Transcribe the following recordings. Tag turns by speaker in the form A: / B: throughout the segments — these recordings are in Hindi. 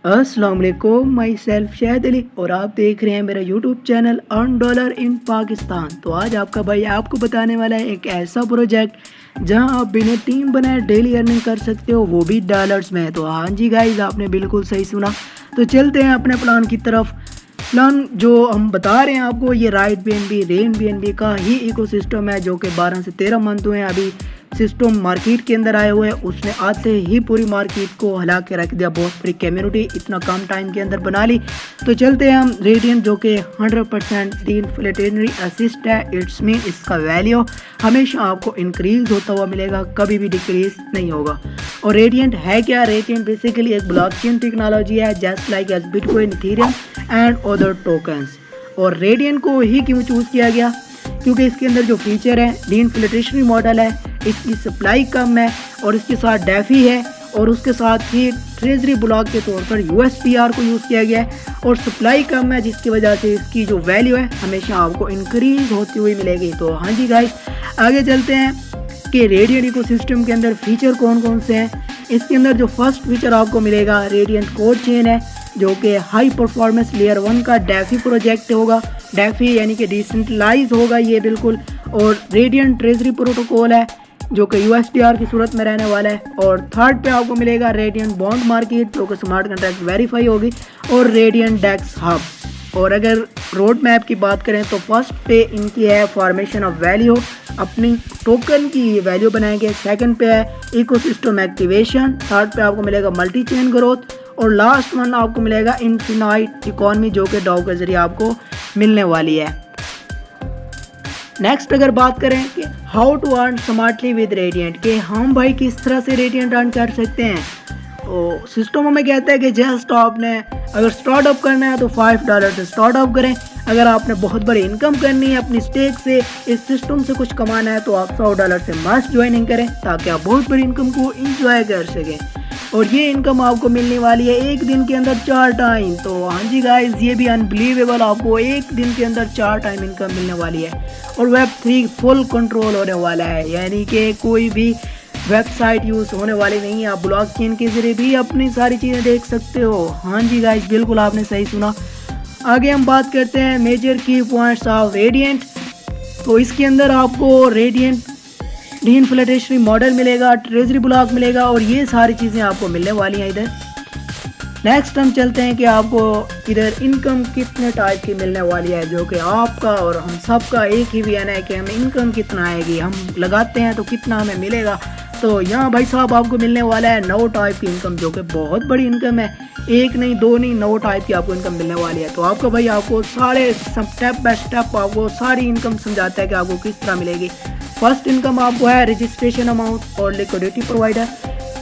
A: अस्सलाम वालेकुम, माई सेल्फ शाहिद अली और आप देख रहे हैं मेरा YouTube channel earn dollar in Pakistan. तो आज आपका भाई आपको बताने वाला है एक ऐसा प्रोजेक्ट जहां आप बिना टीम बनाए डेली अर्निंग कर सकते हो, वो भी डॉलर्स में। तो हाँ जी गाइज, आपने बिल्कुल सही सुना। तो चलते हैं अपने प्लान की तरफ। प्लान जो हम बता रहे हैं आपको, ये राइट बीएनबी रेन बीएनबी का ही इकोसिस्टम है जो कि 12 से 13 मंथ हुए हैं अभी सिस्टम मार्केट के अंदर आए हुए हैं। उसने आते ही पूरी मार्केट को हिला के रख दिया, बहुत बड़ी कम्युनिटी इतना कम टाइम के अंदर बना ली। तो चलते हैं हम रेडियंट जो कि 100% इन्फ्लेटेशनरी असिस्ट है। इट्स मीन इसका वैल्यू हमेशा आपको इंक्रीज होता हुआ मिलेगा, कभी भी डिक्रीज नहीं होगा। और रेडियंट है क्या? रेडियंट बेसिकली एक ब्लॉकचेन टेक्नोलॉजी है just like as bitcoin, Ethereum and other tokens. और रेडियंट को ही क्यों चूज़ किया गया? क्योंकि इसके अंदर जो फीचर है डीइन्फ्लेटेशनरी मॉडल है, इसकी सप्लाई कम है और इसके साथ डेफी है और उसके साथ ही ट्रेजरी ब्लॉक के तौर पर यूएसटीआर को यूज़ किया गया है और सप्लाई कम है, जिसकी वजह से इसकी जो वैल्यू है हमेशा आपको इंक्रीज होती हुई मिलेगी। तो हाँ जी गाइस, आगे चलते हैं कि रेडियंट इकोसिस्टम के अंदर फीचर कौन कौन से हैं। इसके अंदर जो फर्स्ट फीचर आपको मिलेगा रेडियंट कोड चेन है जो कि हाई परफॉर्मेंस लेयर 1 का डेफी प्रोजेक्ट होगा। डेफी यानी कि डिसेंट्रलाइज होगा ये बिल्कुल। और रेडियंट ट्रेजरी प्रोटोकॉल है जो कि यूएसटीआर की सूरत में रहने वाला है। और थर्ड पे आपको मिलेगा रेडियंट बॉन्ड मार्केट जो कि स्मार्ट कॉन्ट्रैक्ट वेरीफाई होगी और रेडियंट डेक्स हब। और अगर रोड मैप की बात करें तो फर्स्ट पे इनकी है फॉर्मेशन ऑफ वैल्यू, अपनी टोकन की वैल्यू बनाएंगे। सेकंड पे है इकोसिस्टम एक्टिवेशन। थर्ड पे आपको मिलेगा मल्टी चेन ग्रोथ और लास्ट वन आपको मिलेगा इन्फिनाइट इकोनॉमी जो कि डॉग के जरिए आपको मिलने वाली है। नेक्स्ट अगर बात करें कि how to earn smartly with Radiant, कि हम भाई किस तरह से रेडियंट अर्न कर सकते हैं। तो सिस्टम हमें कहता है कि जस्ट आपने अगर स्टार्टअप करना है तो $5 से स्टार्टअप करें। अगर आपने बहुत बड़ी इनकम करनी है अपनी स्टेक से, इस सिस्टम से कुछ कमाना है तो आप $100 से मस्ट ज्वाइनिंग करें ताकि आप बहुत बड़ी इनकम को इंजॉय कर सकें। और ये इनकम आपको मिलने वाली है एक दिन के अंदर 4 टाइम। तो हाँ जी गाइस, ये भी अनबिलीवेबल, आपको एक दिन के अंदर 4 टाइम इनकम मिलने वाली है। और Web3 फुल कंट्रोल होने वाला है, यानी कि कोई भी वेबसाइट यूज़ होने वाली नहीं है। आप ब्लॉकचेन के जरिए भी अपनी सारी चीज़ें देख सकते हो। हाँ जी गाइस, बिल्कुल आपने सही सुना। आगे हम बात करते हैं मेजर की पॉइंट्स ऑफ रेडियंट। तो इसके अंदर आपको रेडियंट डीइन्फ्लेटेशनरी मॉडल मिलेगा, ट्रेजरी ब्लॉक मिलेगा और ये सारी चीज़ें आपको मिलने वाली हैं इधर। नेक्स्ट हम चलते हैं कि आपको इधर इनकम कितने टाइप की मिलने वाली है, जो कि आपका और हम सब का एक ही भी है कि हमें इनकम कितना आएगी, हम लगाते हैं तो कितना हमें मिलेगा। तो यहाँ भाई साहब आपको मिलने वाला है 9 टाइप की इनकम जो कि बहुत बड़ी इनकम है। एक नहीं, दो नहीं, 9 टाइप की आपको इनकम मिलने वाली है। तो आपका भाई आपको सारे स्टेप बाय स्टेप आपको सारी इनकम समझाता है कि आपको किस तरह मिलेगी। फर्स्ट इनकम आपको है रजिस्ट्रेशन अमाउंट और लिक्विडिटी प्रोवाइडर।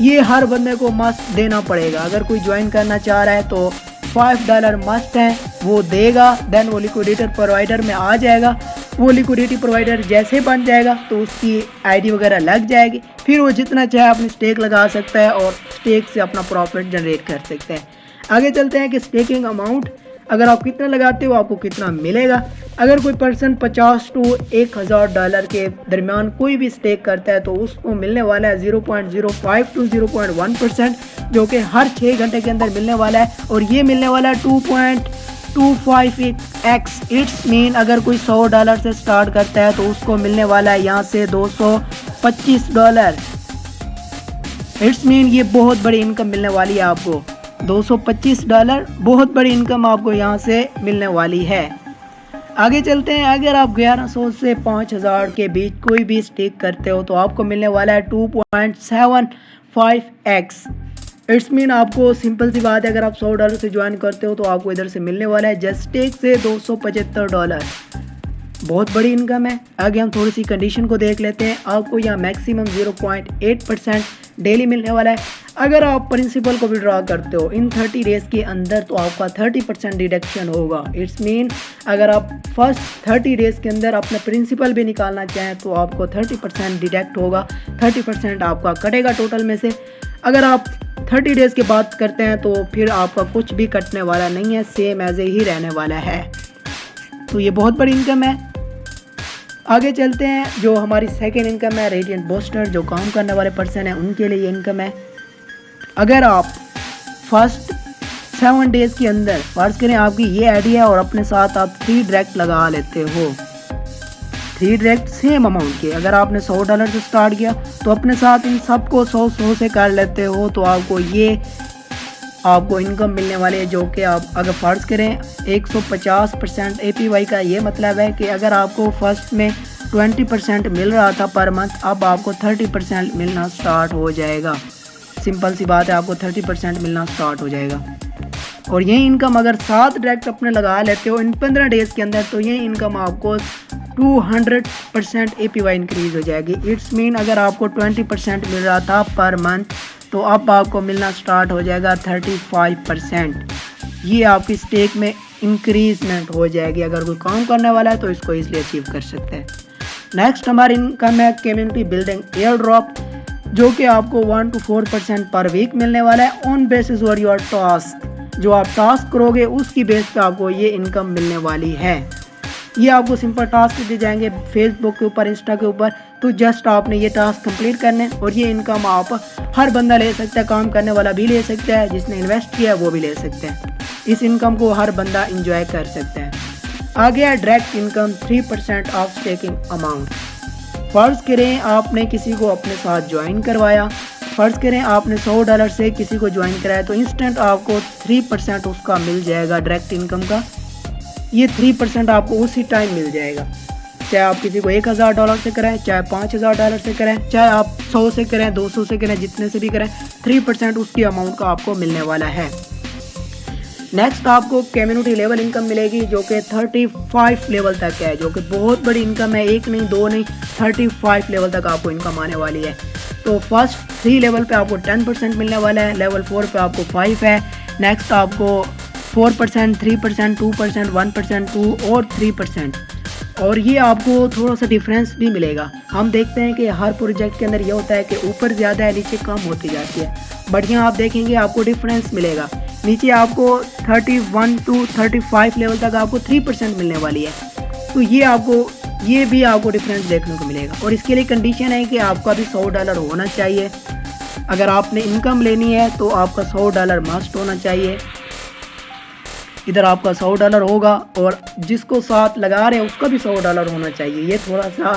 A: ये हर बंदे को मस्ट देना पड़ेगा। अगर कोई ज्वाइन करना चाह रहा है तो $5 मस्ट है, वो देगा। देन वो लिक्विडेटर प्रोवाइडर में आ जाएगा। वो लिक्विडिटी प्रोवाइडर जैसे बन जाएगा तो उसकी आईडी वगैरह लग जाएगी, फिर वो जितना चाहे अपनी स्टेक लगा सकता है और स्टेक से अपना प्रॉफिट जनरेट कर सकते हैं। आगे चलते हैं कि स्टेकिंग अमाउंट, अगर आप कितना लगाते हो आपको कितना मिलेगा। अगर कोई पर्सन 50 to $1000 के दरमियान कोई भी स्टेक करता है तो उसको मिलने वाला है 0.05 to 0.1% जो कि हर 6 घंटे के अंदर मिलने वाला है। और ये मिलने वाला है 2.25x। इट्स मीन अगर कोई $100 से स्टार्ट करता है तो उसको मिलने वाला है यहाँ से $225। इट्स मीन ये बहुत बड़ी इनकम मिलने वाली है आपको, $225 बहुत बड़ी इनकम आपको यहाँ से मिलने वाली है। आगे चलते हैं, अगर आप 1100 से 5000 के बीच कोई भी स्टेक करते हो तो आपको मिलने वाला है 2.75x। इट्स मीन आपको सिंपल सी बात है, अगर आप $100 से ज्वाइन करते हो तो आपको इधर से मिलने वाला है जस्ट स्टेक से $275। बहुत बड़ी इनकम है। आगे हम थोड़ी सी कंडीशन को देख लेते हैं। आपको यहाँ मैक्सिमम 0.8% डेली मिलने वाला है। अगर आप प्रिंसिपल को विड्रॉ करते हो इन 30 डेज के अंदर तो आपका 30% डिडक्शन होगा। इट्स मीन अगर आप फर्स्ट 30 डेज के अंदर अपना प्रिंसिपल भी निकालना चाहें तो आपको 30% डिडक्ट होगा, 30% आपका कटेगा टोटल में से। अगर आप 30 डेज के बाद करते हैं तो फिर आपका कुछ भी कटने वाला नहीं है, सेम एज ए ही रहने वाला है। तो ये बहुत बड़ी इनकम है। आगे चलते हैं, जो हमारी सेकेंड इनकम है रेडियंट बूस्टर, जो काम करने वाले पर्सन है उनके लिए इनकम है। अगर आप फर्स्ट 7 डेज़ के अंदर फर्ज करें आपकी ये आईडी है और अपने साथ आप 3 डायरेक्ट लगा लेते हो, 3 डायरेक्ट सेम अमाउंट के। अगर आपने $100 से स्टार्ट किया तो अपने साथ इन सबको 100 से कर लेते हो, तो आपको इनकम मिलने वाली है, जो कि आप अगर फ़र्ज़ करें 150% APY का। ये मतलब है कि अगर आपको फर्स्ट में 20% मिल रहा था पर मंथ, अब आपको 30% मिलना स्टार्ट हो जाएगा। सिंपल सी बात है, आपको 30% मिलना स्टार्ट हो जाएगा। और ये इनकम अगर 7 डायरेक्ट अपने लगा लेते हो इन 15 डेज़ के अंदर, तो ये इनकम आपको 200% APY इंक्रीज़ हो जाएगी। इट्स मीन अगर आपको 20% मिल रहा था पर मंथ, तो अब आपको मिलना स्टार्ट हो जाएगा 35%। ये आपकी स्टेक में इंक्रीजमेंट हो जाएगी। अगर कोई काम करने वाला है तो इसको ईजिली अचीव कर सकते हैं। नेक्स्ट हमारी इनकम है कम्युनिटी बिल्डिंग एयर ड्रॉप, जो कि आपको 1 to 4% पर वीक मिलने वाला है ऑन बेसिस और योर टास्क। जो आप टास्क करोगे उसकी बेस पे आपको ये इनकम मिलने वाली है। ये आपको सिंपल टास्क दिए जाएंगे फेसबुक के ऊपर, इंस्टा के ऊपर, तो जस्ट आपने ये टास्क कंप्लीट करने और ये इनकम आप हर बंदा ले सकता है, काम करने वाला भी ले सकता है, जिसने इन्वेस्ट किया है वो भी ले सकते हैं। इस इनकम को हर बंदा इंजॉय कर सकता है। आगे है direct income 3% of staking amount. फ़र्ज़ करें आपने किसी को अपने साथ ज्वाइन करवाया, फ़र्ज़ करें आपने $100 से किसी को ज्वाइन कराया, तो इंस्टेंट आपको 3% उसका मिल जाएगा डायरेक्ट इनकम का। ये 3% आपको उसी टाइम मिल जाएगा, चाहे आप किसी को $1000 से कराएं, चाहे $5000 से कराएं, चाहे आप 100 से करें, 200 से करें, जितने से भी करें, 3% उसकी अमाउंट का आपको मिलने वाला है। नेक्स्ट आपको कम्युनिटी लेवल इनकम मिलेगी, जो कि 35 लेवल तक है, जो कि बहुत बड़ी इनकम है। 1 नहीं 2 नहीं 35 लेवल तक आपको इनकम आने वाली है। तो फर्स्ट 3 लेवल पे आपको 10% मिलने वाला है, लेवल 4 पे आपको 5 है, नेक्स्ट आपको 4%, 3%, 2%, 1%, 2 और 3%। और ये आपको थोड़ा सा डिफरेंस भी मिलेगा। हम देखते हैं कि हर प्रोजेक्ट के अंदर ये होता है कि ऊपर ज़्यादा है, नीचे कम होती जाती है, बट यहाँ आप देखेंगे आपको डिफरेंस मिलेगा। नीचे आपको 31 to 35 लेवल तक आपको 3% मिलने वाली है। तो ये भी आपको डिफरेंस देखने को मिलेगा। और इसके लिए कंडीशन है कि आपका भी $100 होना चाहिए। अगर आपने इनकम लेनी है तो आपका $100 मस्ट होना चाहिए। इधर आपका $100 होगा और जिसको साथ लगा रहे हैं उसका भी $100 होना चाहिए। ये थोड़ा सा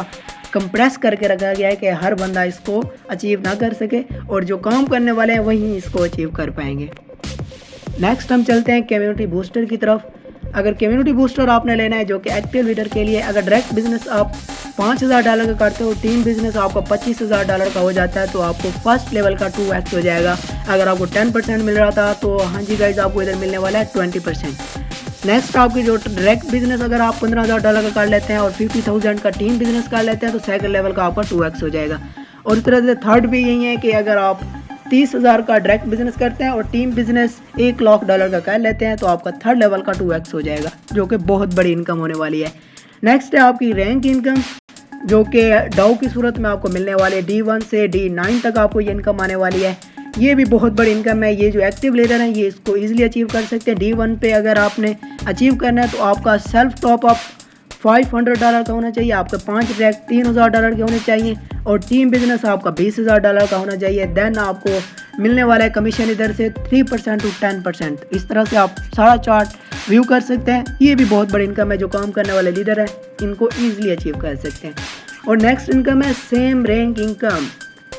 A: कंप्रेस करके रखा गया है कि हर बंदा इसको अचीव ना कर सके, और जो काम करने वाले हैं वही इसको अचीव कर पाएंगे। नेक्स्ट हम चलते हैं कम्युनिटी बूस्टर की तरफ। अगर कम्युनिटी बूस्टर आपने लेना है जो कि एक्टिव लीडर के लिए, अगर डायरेक्ट बिजनेस आप $5000 का करते हो, टीम बिजनेस आपका $25000 का हो जाता है, तो आपको फर्स्ट लेवल का 2x हो जाएगा। अगर आपको 10% मिल रहा था तो हाँ जी गाइज, आपको इधर मिलने वाला है 20%। नेक्स्ट आपकी जो डायरेक्ट बिजनेस अगर आप $15000 का कर लेते हैं और 50000 का टीम बिजनेस कर लेते हैं, तो सेकंड लेवल का आपका 2x हो जाएगा। और इस तरह से थर्ड भी यही है कि अगर आप 30000 का डायरेक्ट बिजनेस करते हैं और टीम बिजनेस $1,00,000 का कर लेते हैं, तो आपका थर्ड लेवल का 2x हो जाएगा, जो कि बहुत बड़ी इनकम होने वाली है। नेक्स्ट है आपकी रैंक इनकम, जो कि डाउ की सूरत में आपको मिलने वाले D1 से D9 तक आपको ये इनकम आने वाली है। ये भी बहुत बड़ी इनकम है। ये जो एक्टिव लीडर हैं ये इसको ईजिली अचीव कर सकते हैं। D1 पे अगर आपने अचीव करना है तो आपका सेल्फ टॉप अप $500 का होना चाहिए, आपके 5 डायरेक्ट $3000 के होने चाहिए, और टीम बिजनेस आपका $20000 का होना चाहिए। देन आपको मिलने वाला है कमीशन इधर से 3% to 10%। इस तरह से आप सारा चार्ट व्यू कर सकते हैं। ये भी बहुत बड़ी इनकम है। जो काम करने वाले लीडर हैं इनको ईजिली अचीव कर सकते हैं। और नेक्स्ट इनकम है सेम रैंक इनकम,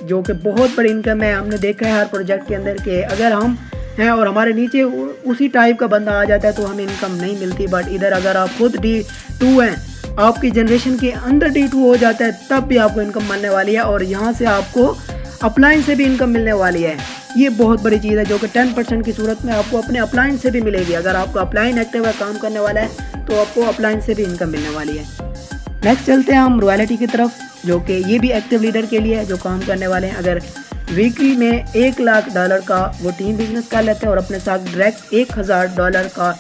A: जो कि बहुत बड़ी इनकम है। हमने देखा है हर प्रोजेक्ट के अंदर कि अगर हम हैं और हमारे नीचे उसी टाइप का बंदा आ जाता है तो हमें इनकम नहीं मिलती, बट इधर अगर आप खुद D2 हैं, आपकी जनरेशन के अंदर D2 हो जाता है, तब भी आपको इनकम मिलने वाली है, और यहाँ से आपको अपलाइन से भी इनकम मिलने वाली है। ये बहुत बड़ी चीज़ है, जो कि 10% की सूरत में आपको अपने अपलाइन से भी मिलेगी। अगर आपका अपलाइन एक्टिव है, काम करने वाला है, तो आपको अपलाइन से भी इनकम मिलने वाली है। नेक्स्ट चलते हैं हम रॉयल्टी की तरफ, जो कि ये भी एक्टिव लीडर के लिए है जो काम करने वाले हैं। अगर वीकली में $1,00,000 का वो टीम बिजनेस कर लेते हैं और अपने साथ डायरेक्ट $1000 का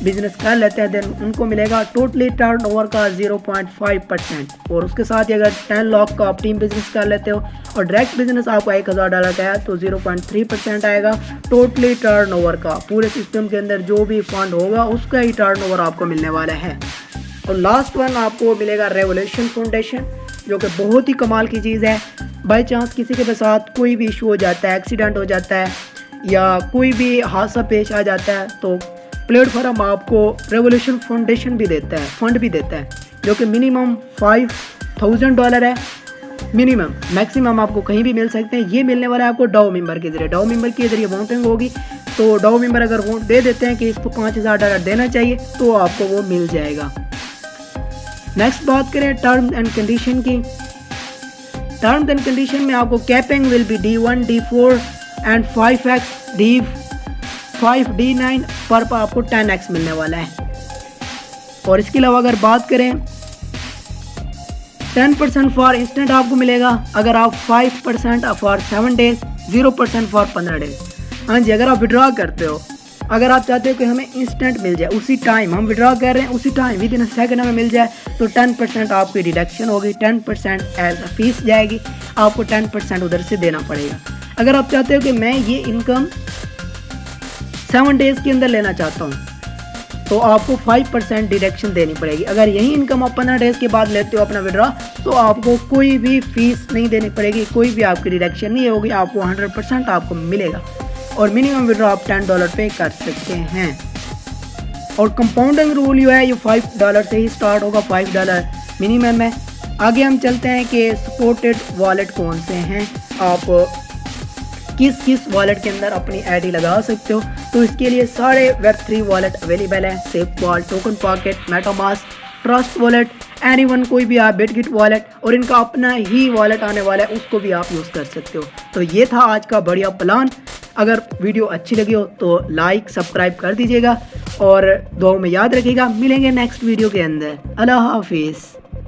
A: बिजनेस कर लेते हैं, देन उनको मिलेगा टोटली टर्नओवर का 0.5%। और उसके साथ ही अगर 10 लाख का आप टीम बिजनेस कर लेते हो और डायरेक्ट बिजनेस आपका $1000 का है, तो 0.3% आएगा टोटली टर्नओवर का। पूरे सिस्टम के अंदर जो भी फंड होगा उसका ही टर्नओवर आपको मिलने वाला है। और लास्ट वन आपको मिलेगा रेवोल्यूशन फाउंडेशन, जो कि बहुत ही कमाल की चीज़ है। बाई चांस किसी के साथ कोई भी इशू हो जाता है, एक्सीडेंट हो जाता है, या कोई भी हादसा पेश आ जाता है तो प्लेटफॉर्म आपको रेवोल्यूशन फाउंडेशन भी देता है, फंड भी देता है, जो कि मिनिमम $5,000 है मिनिमम। मैक्सिमम आपको कहीं भी मिल सकते हैं। ये मिलने वाला है आपको डाउ मेंबर के ज़रिए। डाउ मेंबर के ज़रिए वोटिंग होगी, तो डाउ मेंबर अगर वोट दे देते हैं कि इसको $5,000 देना चाहिए तो आपको वो मिल जाएगा। नेक्स्ट बात करें टर्म्स एंड कंडीशन की। टर्म्स एंड कंडीशन में आपको capping will be D1, D4 and 5x, D5, D9 पर आपको 10x मिलने वाला है। और इसके अलावा अगर बात करें 10% फॉर इंस्टेंट आपको मिलेगा अगर आप 5% फॉर 7 डेज, 0% फॉर 15 डेज। हाँ जी, अगर आप विड्रॉ करते हो, अगर आप चाहते हो कि हमें इंस्टेंट मिल जाए, उसी टाइम हम विड्रॉ कर रहे हैं उसी टाइम विद इन सेकंड हमें मिल जाए, तो 10% आपकी डिडक्शन होगी, 10% एज अ फीस जाएगी, आपको 10% उधर से देना पड़ेगा। अगर आप चाहते हो कि मैं ये इनकम 7 डेज़ के अंदर लेना चाहता हूँ तो आपको 5% डिडक्शन देनी पड़ेगी। अगर यही इनकम आप 15 डेज़ के बाद लेते हो अपना विड्रॉ तो आपको कोई भी फीस नहीं देनी पड़ेगी, कोई भी आपकी डिडक्शन नहीं होगी, आपको 100% आपको मिलेगा। और मिनिमम विड्रॉ आप $10 पे कर सकते हैं। और कंपाउंडिंग रूल जो है ये $5 से ही स्टार्ट होगा, $5 मिनिमम है। आगे हम चलते हैं कि सपोर्टेड वॉलेट कौन से हैं, आप किस किस वॉलेट के अंदर अपनी आईडी लगा सकते हो। तो इसके लिए सारे Web3 वॉलेट अवेलेबल है, SafeVault, token pocket, MetaMask, trust wallet, anyone, कोई भी आप, बिटगिट वॉलेट, और इनका अपना ही वॉलेट आने वाला है, उसको भी आप यूज़ कर सकते हो। तो ये था आज का बढ़िया प्लान। अगर वीडियो अच्छी लगी हो तो लाइक सब्सक्राइब कर दीजिएगा और दुआओं में याद रखिएगा। मिलेंगे नेक्स्ट वीडियो के अंदर। अल्लाह हाफिज़।